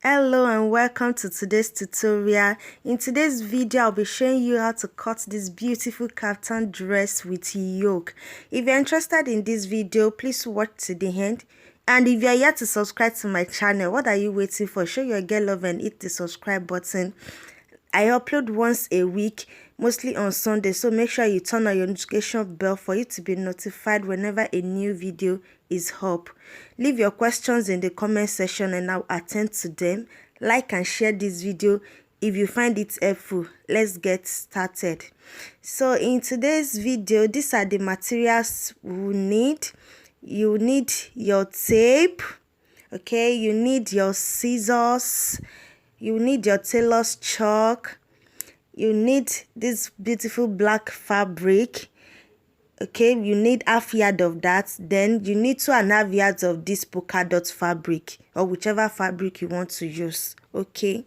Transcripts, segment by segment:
Hello and welcome to today's tutorial. In today's video, I'll be showing you how to cut this beautiful kaftan dress with yoke. If you're interested in this video, please watch to the end. And if you're yet to subscribe to my channel, what are you waiting for? Show your girl love and hit the subscribe button. I upload once a week, mostly on Sunday, so make sure you turn on your notification bell for you to be notified whenever a new video is up. Leave your questions in the comment section and I'll attend to them. Like and share this video if you find it helpful. Let's get started. So in today's video, these are the materials we need. You need your tape, okay? You need your scissors. You need your tailor's chalk. You need this beautiful black fabric. Okay, you need half yard of that. Then you need 2.5 yards of this polka dot fabric or whichever fabric you want to use. Okay,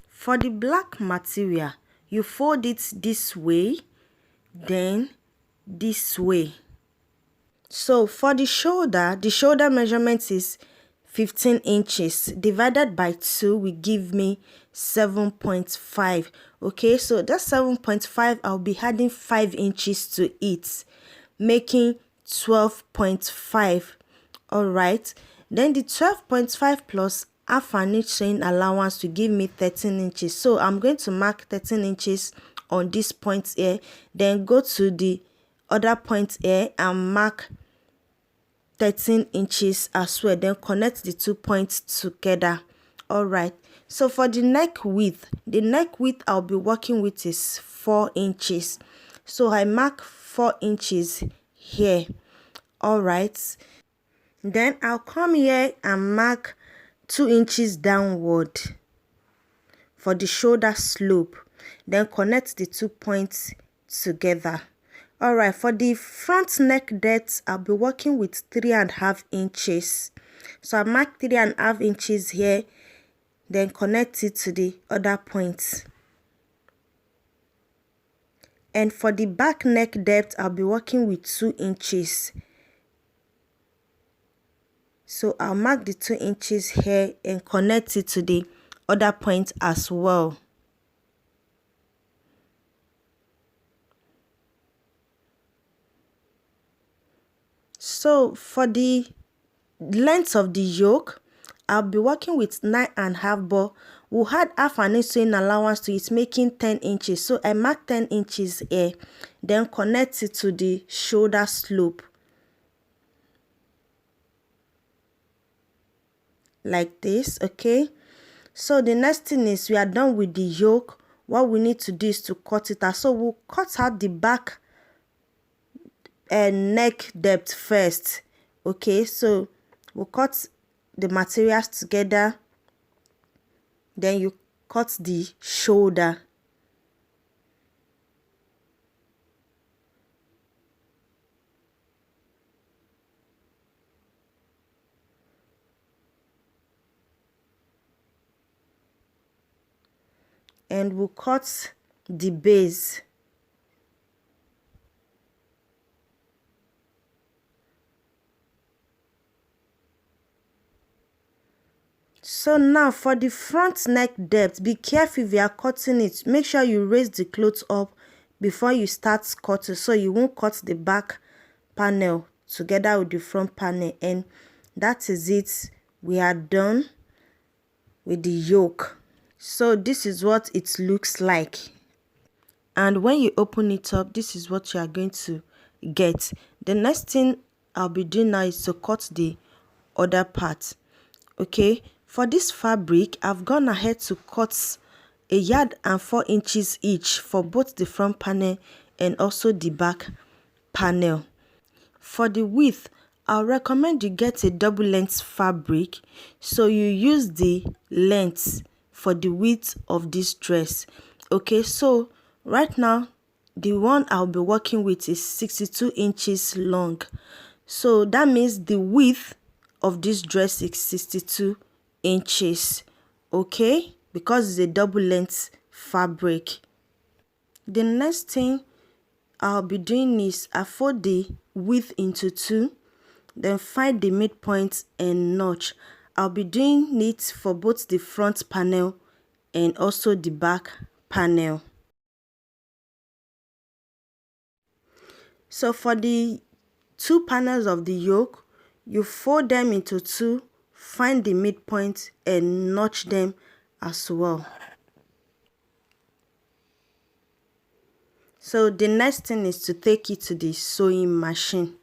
for the black material, you fold it this way, then this way. So for the shoulder measurement is 15 inches divided by 2 will give me 7.5. Okay, so that 7.5, I'll be adding 5 inches to it, making 12.5. all right, then the 12.5 plus half an inch sewing allowance will give me 13 inches. So I'm going to mark 13 inches on this point here, then go to the other point here and mark 13 inches as well, then connect the 2 points together. All right, so for the neck width I'll be working with is 4 inches, so I mark 4 inches here. All right, then I'll come here and mark 2 inches downward for the shoulder slope, then connect the 2 points together. All right, for the front neck depth, I'll be working with 3.5 inches. So I mark 3.5 inches here, then connect it to the other point. And for the back neck depth, I'll be working with 2 inches. So I'll mark the 2 inches here and connect it to the other point as well. So for the length of the yoke, I'll be working with 9.5, but we'll add half an inch sewing allowance to it, making 10 inches. So I mark 10 inches here, then connect it to the shoulder slope like this. Okay, so the next thing is we are done with the yoke. What we need to do is to cut it out. So we'll cut out the back and neck depth first. Okay, so we'll cut the materials together, then you cut the shoulder. And we'll cut the base. So now for the front neck depth, be careful if you are cutting it. Make sure you raise the cloth up before you start cutting, so you won't cut the back panel together with the front panel. And that is it. We are done with the yoke. So this is what it looks like. And when you open it up, this is what you are going to get. The next thing I'll be doing now is to cut the other part. Okay, for this fabric, I've gone ahead to cut 1 yard and 4 inches each for both the front panel and also the back panel. For the width, I'll recommend you get a double-length fabric, so you use the length for the width of this dress. Okay, so right now the one I'll be working with is 62 inches long, so that means the width of this dress is 62 inches. Okay, because it's a double-length fabric. The next thing I'll be doing is I fold the width into 2, then find the midpoint and notch. I'll be doing it for both the front panel and also the back panel. So for the two panels of the yoke, you fold them into two, find the midpoint and notch them as well. So the next thing is to take it to the sewing machine.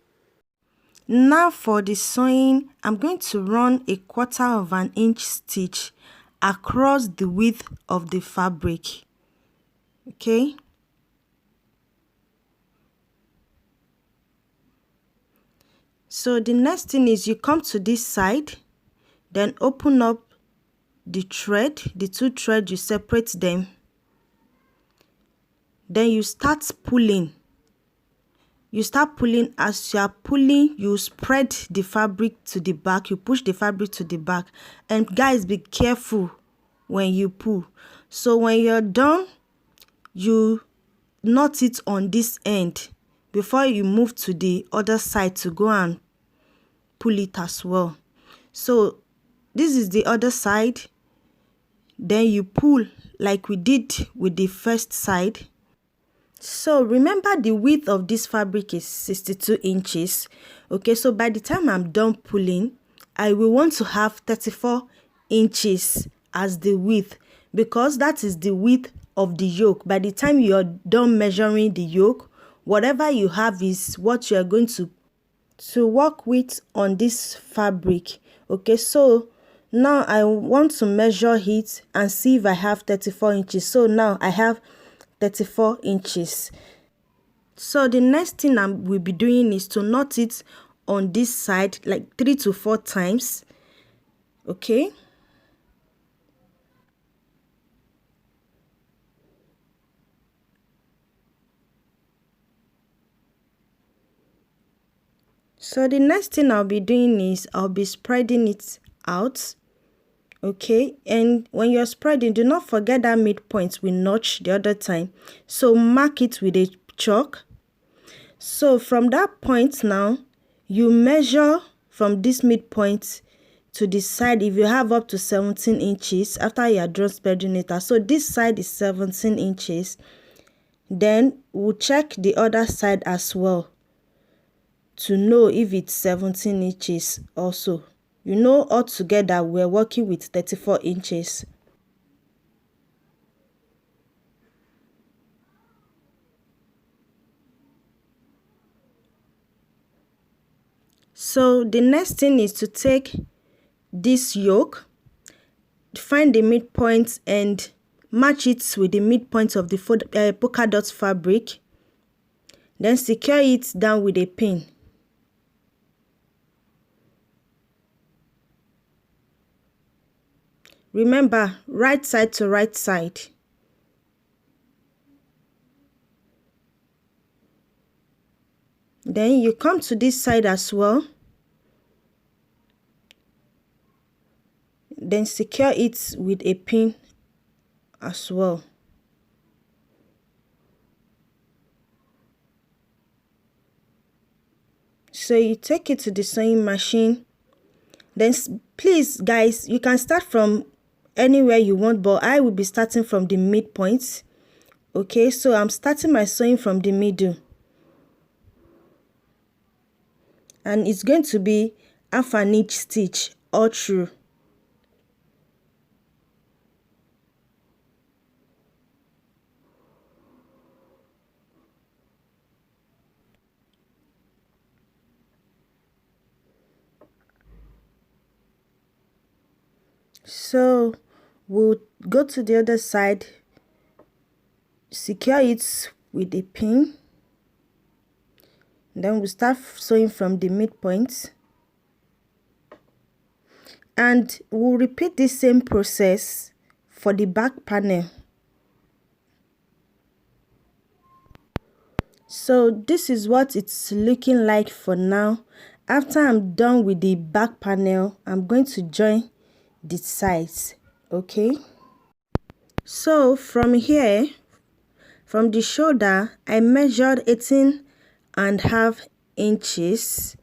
Now for the sewing, I'm going to run a 1/4 inch stitch across the width of the fabric. Okay. So the next thing is you come to this side, then open up the thread, the two threads, you separate them. Then you start pulling. You start pulling. As you are pulling, you spread the fabric to the back, you push the fabric to the back. And guys, be careful when you pull. So when you're done, you knot it on this end before you move to the other side to go and pull it as well. So this is the other side. Then you pull like we did with the first side. So remember, the width of this fabric is 62 inches. Okay, so by the time I'm done pulling, I will want to have 34 inches as the width, because that is the width of the yoke. By the time you're done measuring the yoke, whatever you have is what you are going to work with on this fabric. Okay, so now I want to measure it and see if I have 34 inches. So now I have 34 inches. So the next thing I will be doing is to knot it on this side like 3 to 4 times. Okay. So the next thing I'll be doing is I'll be spreading it out. Okay, and when you're spreading, do not forget that midpoint we notched the other time. So mark it with a chalk. So from that point now, you measure from this midpoint to the side if you have up to 17 inches after you are done spreading it out. So this side is 17 inches. Then we'll check the other side as well to know if it's 17 inches also. You know, altogether we're working with 34 inches. So the next thing is to take this yoke, find the midpoint and match it with the midpoint of the polka dot fabric. Then secure it down with a pin. Remember, right side to right side. Then you come to this side as well. Then secure it with a pin as well. So you take it to the sewing machine. Then please guys, you can start from anywhere you want, but I will be starting from the midpoint. Okay, so I'm starting my sewing from the middle. And it's going to be half an inch stitch all through. So we'll go to the other side, secure it with a pin. Then we'll start sewing from the midpoint. And we'll repeat the same process for the back panel. So this is what it's looking like for now. After I'm done with the back panel, I'm going to join the sides. Okay, so from here, from the shoulder, I measured 18.5 inches.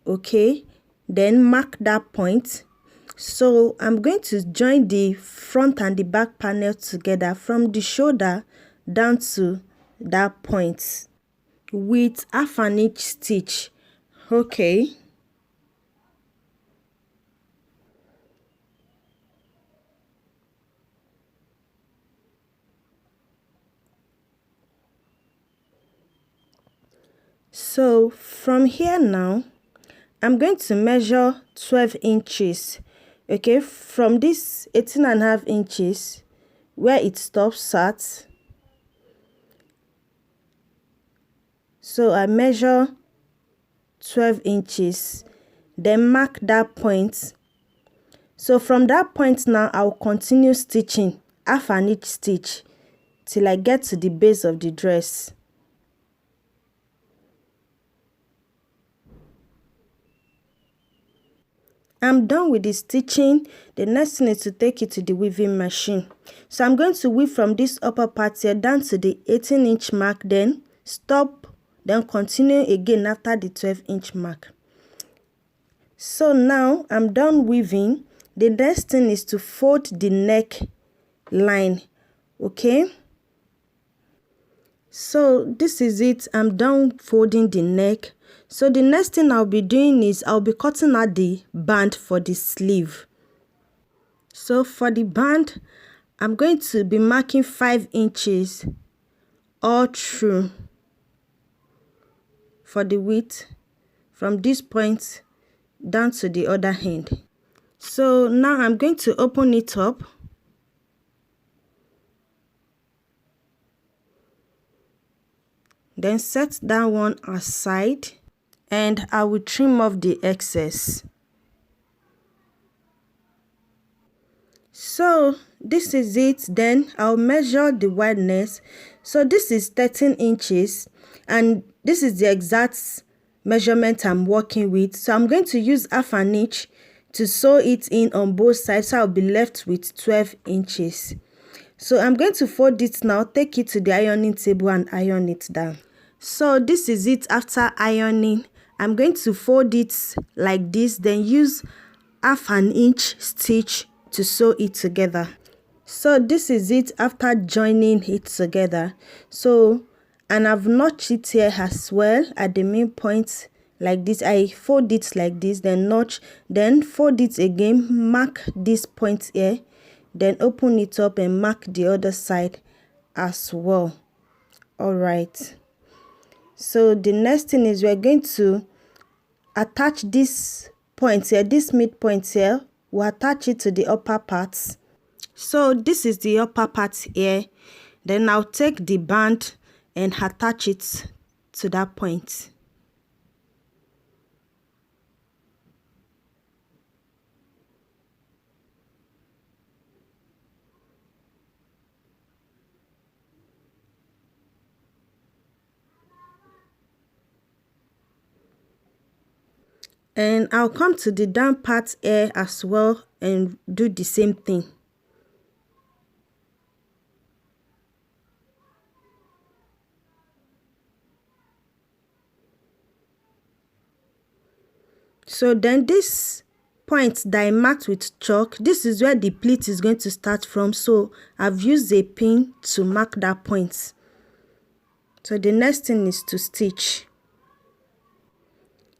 Okay, then mark that point. So I'm going to join the front and the back panel together from the shoulder down to that point with half an inch stitch. Okay. So from here now, I'm going to measure 12 inches. Okay, from this 18.5 inches where it stops at. So I measure 12 inches, then mark that point. So from that point now, I'll continue stitching half an inch stitch till I get to the base of the dress. I'm done with the stitching. The next thing is to take it to the weaving machine. So I'm going to weave from this upper part here down to the 18-inch mark, then stop, then continue again after the 12-inch mark. So now I'm done weaving. The next thing is to fold the neck line. Okay, so this is it. I'm done folding the neck. So the next thing I'll be doing is I'll be cutting out the band for the sleeve. So for the band, I'm going to be marking 5 inches all through for the width from this point down to the other end. So now I'm going to open it up. Then set that one aside and I will trim off the excess. So this is it. Then I'll measure the wideness. So this is 13 inches and this is the exact measurement I'm working with. So I'm going to use half an inch to sew it in on both sides, so I'll be left with 12 inches. So I'm going to fold it now, take it to the ironing table and iron it down. So this is it after ironing. I'm going to fold it like this, then use half an inch stitch to sew it together. So this is it after joining it together. So, and I've notched it here as well at the main point like this. I fold it like this, then notch, then fold it again, mark this point here, then open it up and mark the other side as well. All right, so the next thing is we're going to attach this point here, this midpoint here. We'll attach it to the upper parts. So this is the upper part here. Then I'll take the band and attach it to that point. And I'll come to the down part here as well and do the same thing. So then this point that I marked with chalk, this is where the pleat is going to start from. So I've used a pin to mark that point. So the next thing is to stitch.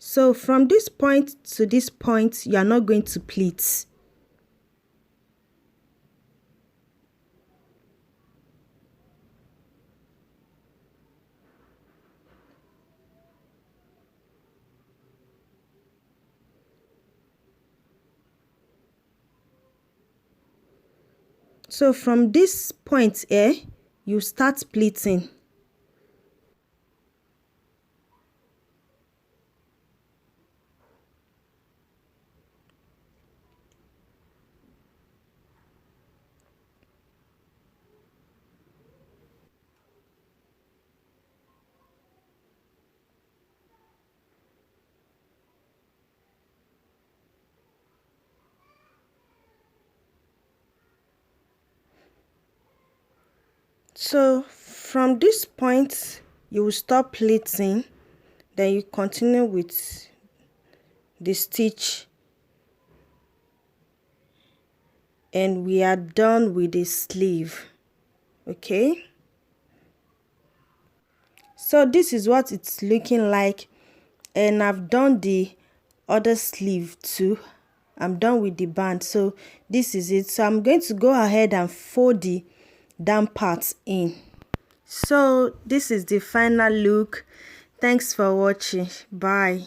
So from this point to this point, you are not going to pleat. So from this point here, you start pleating. So from this point, you will stop pleating, then you continue with the stitch and we are done with the sleeve. Okay, so this is what it's looking like, and I've done the other sleeve too. I'm done with the band, so this is it. So I'm going to go ahead and fold the down parts in. So this is the final look. Thanks for watching. Bye.